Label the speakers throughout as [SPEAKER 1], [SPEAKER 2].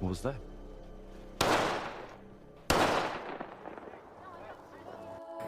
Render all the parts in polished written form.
[SPEAKER 1] What was that?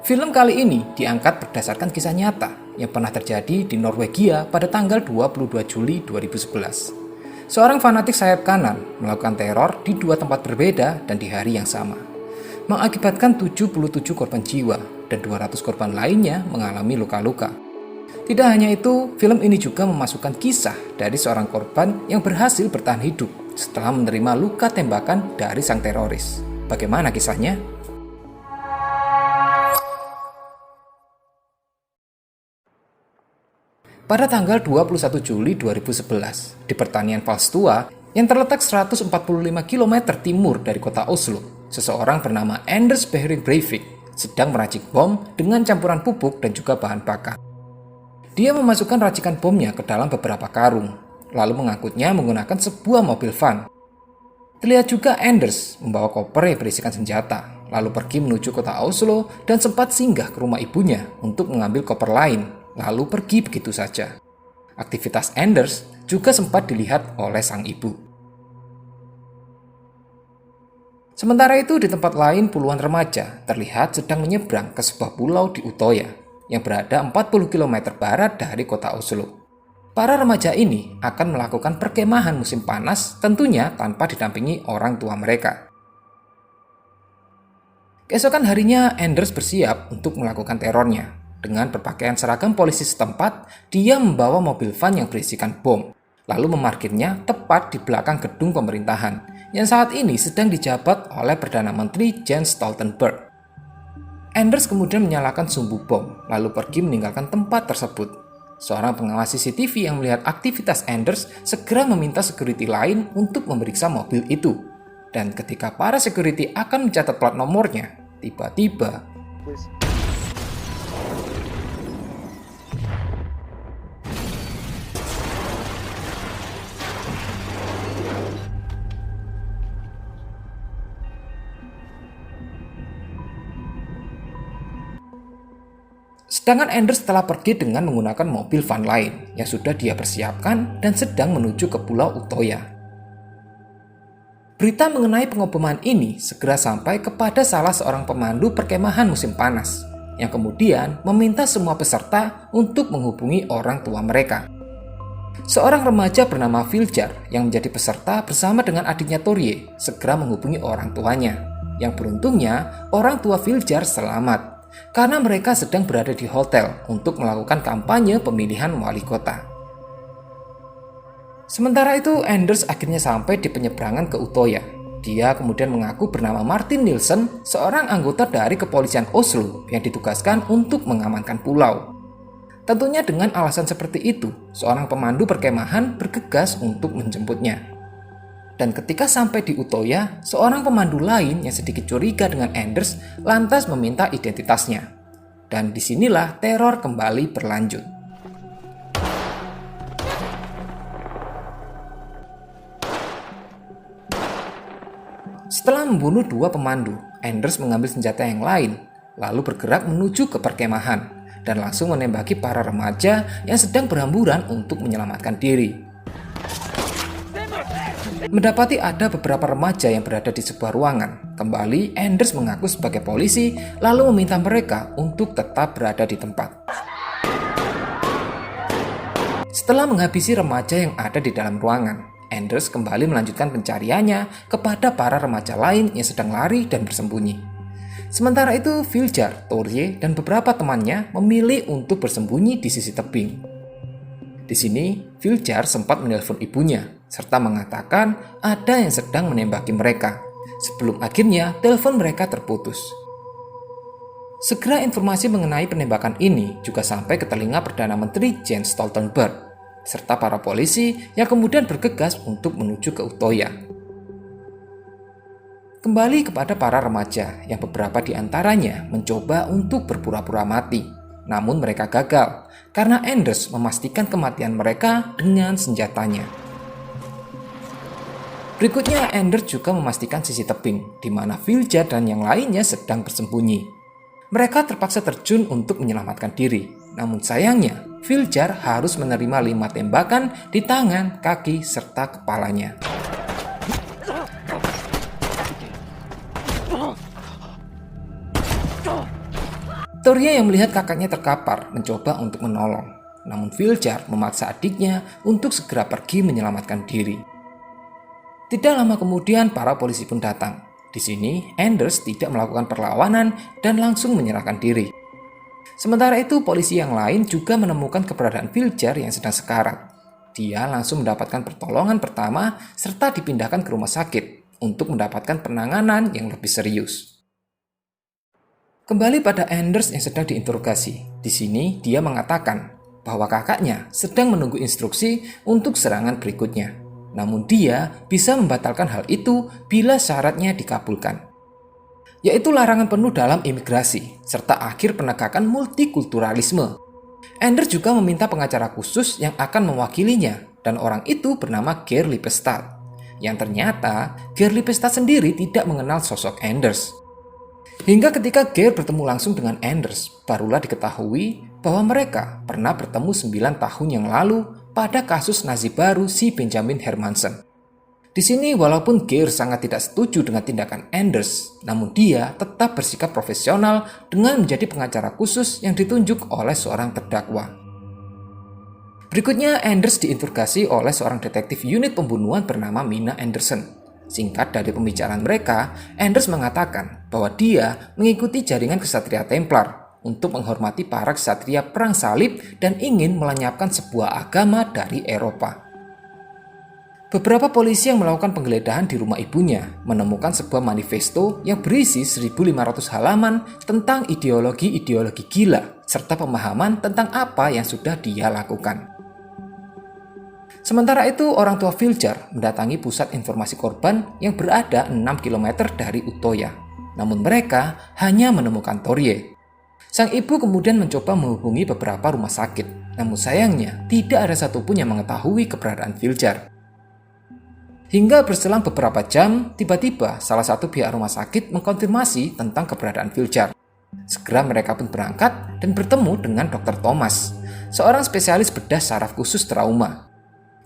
[SPEAKER 2] Film kali ini diangkat berdasarkan kisah nyata yang pernah terjadi di Norwegia pada tanggal 22 Juli 2011. Seorang fanatik sayap kanan melakukan teror di dua tempat berbeda dan di hari yang sama, mengakibatkan 77 korban jiwa dan 200 korban lainnya mengalami luka-luka. Tidak hanya itu, film ini juga memasukkan kisah dari seorang korban yang berhasil bertahan hidup setelah menerima luka tembakan dari sang teroris. Bagaimana kisahnya? Pada tanggal 21 Juli 2011, di pertanian Falstua yang terletak 145 km timur dari kota Oslo, seseorang bernama Anders Behring Breivik sedang meracik bom dengan campuran pupuk dan juga bahan bakar. Dia memasukkan racikan bomnya ke dalam beberapa karung, lalu mengangkutnya menggunakan sebuah mobil van. Terlihat juga Anders membawa koper yang berisikan senjata, lalu pergi menuju kota Oslo dan sempat singgah ke rumah ibunya untuk mengambil koper lain, lalu pergi begitu saja. Aktivitas Anders juga sempat dilihat oleh sang ibu. Sementara itu di tempat lain puluhan remaja terlihat sedang menyeberang ke sebuah pulau di Utoya yang berada 40 km barat dari kota Oslo. Para remaja ini akan melakukan perkemahan musim panas tentunya tanpa didampingi orang tua mereka. Keesokan harinya Anders bersiap untuk melakukan terornya. Dengan berpakaian seragam polisi setempat, dia membawa mobil van yang berisikan bom, lalu memarkirnya tepat di belakang gedung pemerintahan, yang saat ini sedang dijabat oleh Perdana Menteri Jens Stoltenberg. Anders kemudian menyalakan sumbu bom, lalu pergi meninggalkan tempat tersebut. Seorang pengawas CCTV yang melihat aktivitas Anders segera meminta security lain untuk memeriksa mobil itu. Dan ketika para security akan mencatat plat nomornya, tiba-tiba sedangkan Anders telah pergi dengan menggunakan mobil van lain yang sudah dia persiapkan dan sedang menuju ke Pulau Utoya. Berita mengenai pengeboman ini segera sampai kepada salah seorang pemandu perkemahan musim panas yang kemudian meminta semua peserta untuk menghubungi orang tua mereka. Seorang remaja bernama Viljar yang menjadi peserta bersama dengan adiknya Torje segera menghubungi orang tuanya. Yang beruntungnya orang tua Viljar selamat karena mereka sedang berada di hotel untuk melakukan kampanye pemilihan wali kota. Sementara itu, Anders akhirnya sampai di penyeberangan ke Utoya. Dia kemudian mengaku bernama Martin Nielsen, seorang anggota dari kepolisian Oslo yang ditugaskan untuk mengamankan pulau. Tentunya dengan alasan seperti itu, seorang pemandu perkemahan bergegas untuk menjemputnya. Dan ketika sampai di Utoya, seorang pemandu lain yang sedikit curiga dengan Anders lantas meminta identitasnya. Dan disinilah teror kembali berlanjut. Setelah membunuh dua pemandu, Anders mengambil senjata yang lain, lalu bergerak menuju ke perkemahan, dan langsung menembaki para remaja yang sedang berhamburan untuk menyelamatkan diri. Mendapati ada beberapa remaja yang berada di sebuah ruangan. Kembali, Anders mengaku sebagai polisi, lalu meminta mereka untuk tetap berada di tempat. Setelah menghabisi remaja yang ada di dalam ruangan, Anders kembali melanjutkan pencariannya kepada para remaja lain yang sedang lari dan bersembunyi. Sementara itu, Viljar, Torje, dan beberapa temannya memilih untuk bersembunyi di sisi tebing. Di sini, Viljar sempat menelpon ibunya, serta mengatakan ada yang sedang menembaki mereka, sebelum akhirnya telepon mereka terputus. Segera informasi mengenai penembakan ini juga sampai ke telinga Perdana Menteri Jens Stoltenberg, serta para polisi yang kemudian bergegas untuk menuju ke Utoya. Kembali kepada para remaja yang beberapa di antaranya mencoba untuk berpura-pura mati. Namun mereka gagal, karena Anders memastikan kematian mereka dengan senjatanya. Berikutnya, Anders juga memastikan sisi tebing, di mana Viljar dan yang lainnya sedang bersembunyi. Mereka terpaksa terjun untuk menyelamatkan diri. Namun sayangnya, Viljar harus menerima 5 tembakan di tangan, kaki, serta kepalanya. Toria yang melihat kakaknya terkapar mencoba untuk menolong. Namun Filjar memaksa adiknya untuk segera pergi menyelamatkan diri. Tidak lama kemudian para polisi pun datang. Di sini Anders tidak melakukan perlawanan dan langsung menyerahkan diri. Sementara itu polisi yang lain juga menemukan keberadaan Filjar yang sedang sekarat. Dia langsung mendapatkan pertolongan pertama serta dipindahkan ke rumah sakit untuk mendapatkan penanganan yang lebih serius. Kembali pada Anders yang sedang diinterogasi. Di sini dia mengatakan bahwa kakaknya sedang menunggu instruksi untuk serangan berikutnya. Namun dia bisa membatalkan hal itu bila syaratnya dikabulkan, yaitu larangan penuh dalam imigrasi serta akhir penegakan multikulturalisme. Anders juga meminta pengacara khusus yang akan mewakilinya, dan orang itu bernama Geir Lippestad. Yang ternyata Geir Lippestad sendiri tidak mengenal sosok Anders. Hingga ketika Geir bertemu langsung dengan Anders, barulah diketahui bahwa mereka pernah bertemu 9 tahun yang lalu pada kasus Nazi baru si Benjamin Hermansen. Di sini walaupun Geir sangat tidak setuju dengan tindakan Anders, namun dia tetap bersikap profesional dengan menjadi pengacara khusus yang ditunjuk oleh seorang terdakwa. Berikutnya Anders diinterogasi oleh seorang detektif unit pembunuhan bernama Mina Anderson. Singkat dari pembicaraan mereka, Anders mengatakan bahwa dia mengikuti jaringan kesatria Templar untuk menghormati para ksatria perang salib dan ingin melenyapkan sebuah agama dari Eropa. Beberapa polisi yang melakukan penggeledahan di rumah ibunya menemukan sebuah manifesto yang berisi 1.500 halaman tentang ideologi-ideologi gila serta pemahaman tentang apa yang sudah dia lakukan. Sementara itu, orang tua Filjar mendatangi pusat informasi korban yang berada 6 km dari Utoya. Namun mereka hanya menemukan Torie. Sang ibu kemudian mencoba menghubungi beberapa rumah sakit, namun sayangnya tidak ada satupun yang mengetahui keberadaan Filjar. Hingga berselang beberapa jam, tiba-tiba salah satu pihak rumah sakit mengkonfirmasi tentang keberadaan Filjar. Segera mereka pun berangkat dan bertemu dengan Dr. Thomas, seorang spesialis bedah saraf khusus trauma.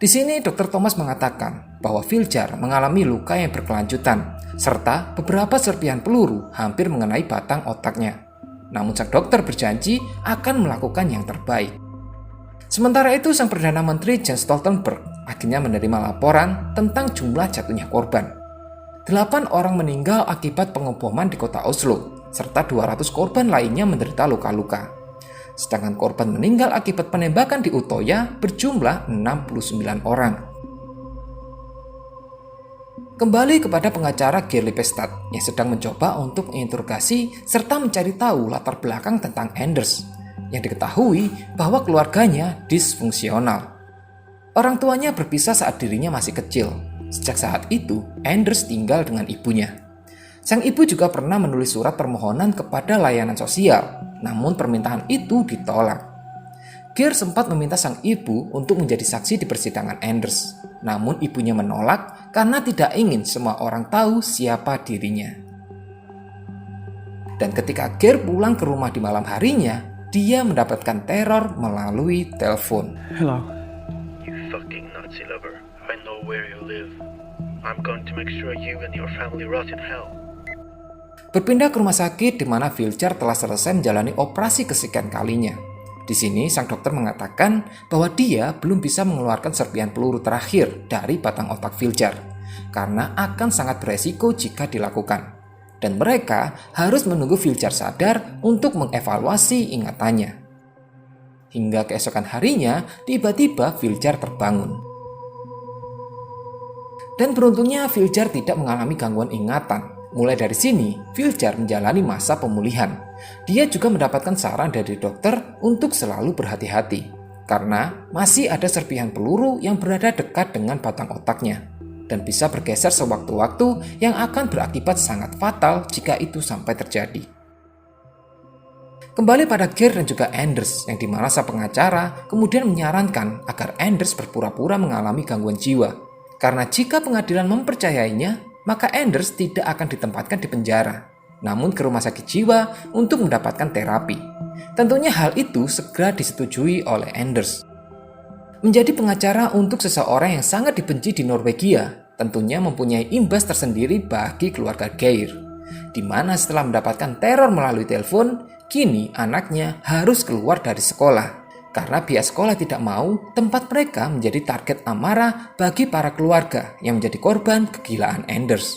[SPEAKER 2] Di sini Dr. Thomas mengatakan bahwa Filjar mengalami luka yang berkelanjutan, serta beberapa serpihan peluru hampir mengenai batang otaknya. Namun sang dokter berjanji akan melakukan yang terbaik. Sementara itu sang Perdana Menteri Jens Stoltenberg akhirnya menerima laporan tentang jumlah jatuhnya korban. 8 orang meninggal akibat pengeboman di kota Oslo, serta 200 korban lainnya menderita luka-luka. Sedangkan korban meninggal akibat penembakan di Utoya berjumlah 69 orang. Kembali kepada pengacara Geir Lippestad yang sedang mencoba untuk menginterogasi serta mencari tahu latar belakang tentang Anders, yang diketahui bahwa keluarganya disfungsional. Orang tuanya berpisah saat dirinya masih kecil. Sejak saat itu, Anders tinggal dengan ibunya. Sang ibu juga pernah menulis surat permohonan kepada layanan sosial, namun permintaan itu ditolak. Geir sempat meminta sang ibu untuk menjadi saksi di persidangan Anders, namun ibunya menolak karena tidak ingin semua orang tahu siapa dirinya. Dan ketika Geir pulang ke rumah di malam harinya, dia mendapatkan teror melalui telepon.
[SPEAKER 1] Hello.
[SPEAKER 3] You fucking Nazi lover. I know where you live. I'm going to make sure you and your family rot in hell.
[SPEAKER 2] Berpindah ke rumah sakit di mana Filjar telah selesai menjalani operasi kesekian kalinya. Di sini sang dokter mengatakan bahwa dia belum bisa mengeluarkan serpihan peluru terakhir dari batang otak Filjar karena akan sangat beresiko jika dilakukan. Dan mereka harus menunggu Filjar sadar untuk mengevaluasi ingatannya. Hingga keesokan harinya, tiba-tiba Filjar terbangun. Dan beruntungnya Filjar tidak mengalami gangguan ingatan. Mulai dari sini, Filjar menjalani masa pemulihan. Dia juga mendapatkan saran dari dokter untuk selalu berhati-hati, karena masih ada serpihan peluru yang berada dekat dengan batang otaknya, dan bisa bergeser sewaktu-waktu yang akan berakibat sangat fatal jika itu sampai terjadi. Kembali pada Geir dan juga Anders, yang dimana sang pengacara kemudian menyarankan agar Anders berpura-pura mengalami gangguan jiwa, karena jika pengadilan mempercayainya, maka Anders tidak akan ditempatkan di penjara, namun ke rumah sakit jiwa untuk mendapatkan terapi. Tentunya hal itu segera disetujui oleh Anders. Menjadi pengacara untuk seseorang yang sangat dibenci di Norwegia, tentunya mempunyai imbas tersendiri bagi keluarga Geir. di mana setelah mendapatkan teror melalui telepon, kini anaknya harus keluar dari sekolah. Karena pihak sekolah tidak mau tempat mereka menjadi target amarah bagi para keluarga yang menjadi korban kegilaan Anders.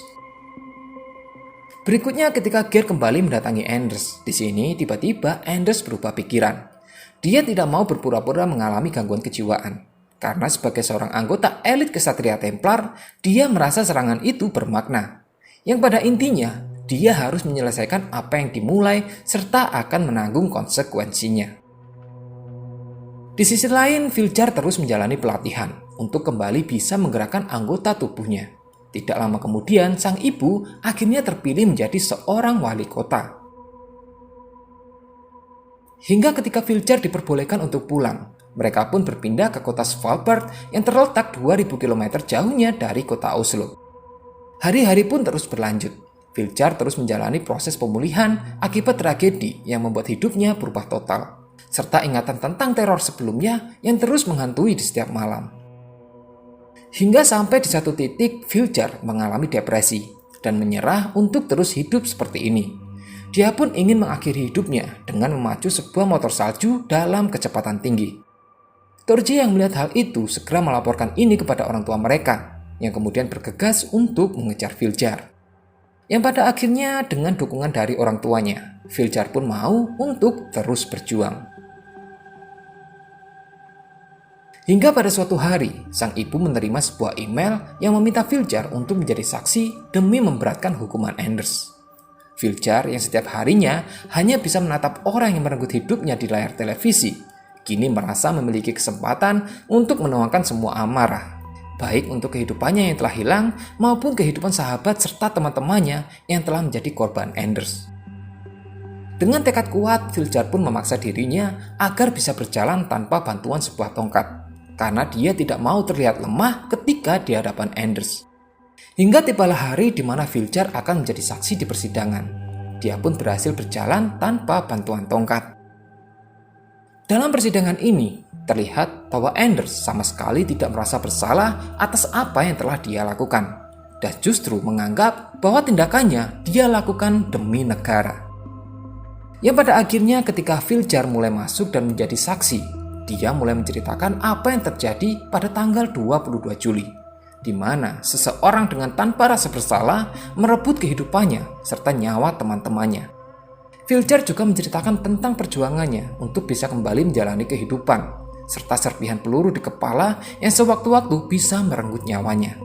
[SPEAKER 2] Berikutnya ketika Gare kembali mendatangi Anders, di sini tiba-tiba Anders berubah pikiran. Dia tidak mau berpura-pura mengalami gangguan kejiwaan. Karena sebagai seorang anggota elit kesatria Templar, dia merasa serangan itu bermakna. Yang pada intinya, dia harus menyelesaikan apa yang dimulai serta akan menanggung konsekuensinya. Di sisi lain, Filjar terus menjalani pelatihan untuk kembali bisa menggerakkan anggota tubuhnya. Tidak lama kemudian, sang ibu akhirnya terpilih menjadi seorang wali kota. Hingga ketika Filjar diperbolehkan untuk pulang, mereka pun berpindah ke kota Svalbard yang terletak 2000 km jauhnya dari kota Oslo. Hari-hari pun terus berlanjut. Filjar terus menjalani proses pemulihan akibat tragedi yang membuat hidupnya berubah total, serta ingatan tentang teror sebelumnya yang terus menghantui di setiap malam. Hingga sampai di satu titik Filjar mengalami depresi dan menyerah untuk terus hidup seperti ini. Dia pun ingin mengakhiri hidupnya dengan memacu sebuah motor salju dalam kecepatan tinggi. Torje yang melihat hal itu segera melaporkan ini kepada orang tua mereka, yang kemudian bergegas untuk mengejar Filjar. Yang pada akhirnya dengan dukungan dari orang tuanya, Filjar pun mau untuk terus berjuang. Hingga pada suatu hari, sang ibu menerima sebuah email yang meminta Filjar untuk menjadi saksi demi memberatkan hukuman Anders. Filjar yang setiap harinya hanya bisa menatap orang yang merenggut hidupnya di layar televisi, kini merasa memiliki kesempatan untuk menuangkan semua amarah, baik untuk kehidupannya yang telah hilang maupun kehidupan sahabat serta teman-temannya yang telah menjadi korban Anders. Dengan tekad kuat, Filjar pun memaksa dirinya agar bisa berjalan tanpa bantuan sebuah tongkat, karena dia tidak mau terlihat lemah ketika di hadapan Anders. Hingga tibalah hari di mana Filjar akan menjadi saksi di persidangan. Dia pun berhasil berjalan tanpa bantuan tongkat. Dalam persidangan ini, terlihat bahwa Anders sama sekali tidak merasa bersalah atas apa yang telah dia lakukan, dan justru menganggap bahwa tindakannya dia lakukan demi negara. Yang pada akhirnya ketika Filjar mulai masuk dan menjadi saksi, dia mulai menceritakan apa yang terjadi pada tanggal 22 Juli, di mana seseorang dengan tanpa rasa bersalah merebut kehidupannya serta nyawa teman-temannya. Filjar juga menceritakan tentang perjuangannya untuk bisa kembali menjalani kehidupan, serta serpihan peluru di kepala yang sewaktu-waktu bisa merenggut nyawanya.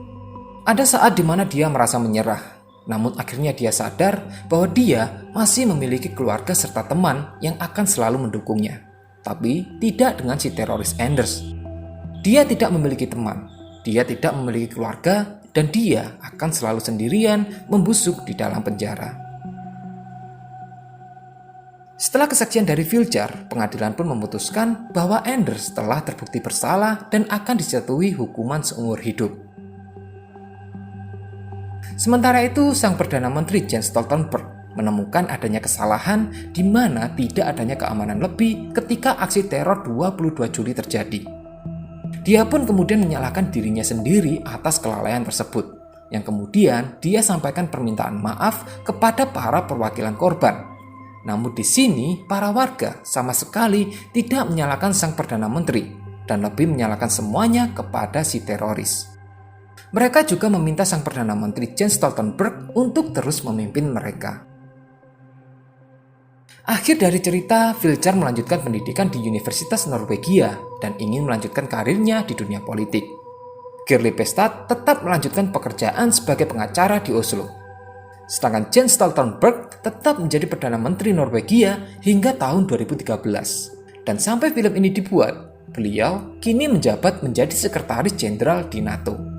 [SPEAKER 2] Ada saat di mana dia merasa menyerah, namun akhirnya dia sadar bahwa dia masih memiliki keluarga serta teman yang akan selalu mendukungnya. Tapi tidak dengan si teroris Anders. Dia tidak memiliki teman, dia tidak memiliki keluarga, dan dia akan selalu sendirian membusuk di dalam penjara. Setelah kesaksian dari Filjar, pengadilan pun memutuskan bahwa Anders telah terbukti bersalah dan akan dijatuhi hukuman seumur hidup. Sementara itu, sang Perdana Menteri Jens Stoltenberg menemukan adanya kesalahan di mana tidak adanya keamanan lebih ketika aksi teror 22 Juli terjadi. Dia pun kemudian menyalahkan dirinya sendiri atas kelalaian tersebut, yang kemudian dia sampaikan permintaan maaf kepada para perwakilan korban. Namun di sini para warga sama sekali tidak menyalahkan sang Perdana Menteri dan lebih menyalahkan semuanya kepada si teroris. Mereka juga meminta sang Perdana Menteri Jens Stoltenberg untuk terus memimpin mereka. Akhir dari cerita, Filjar melanjutkan pendidikan di Universitas Norwegia dan ingin melanjutkan karirnya di dunia politik. Geir Lippestad tetap melanjutkan pekerjaan sebagai pengacara di Oslo. Sedangkan Jens Stoltenberg tetap menjadi Perdana Menteri Norwegia hingga tahun 2013. Dan sampai film ini dibuat, beliau kini menjabat menjadi Sekretaris Jenderal di NATO.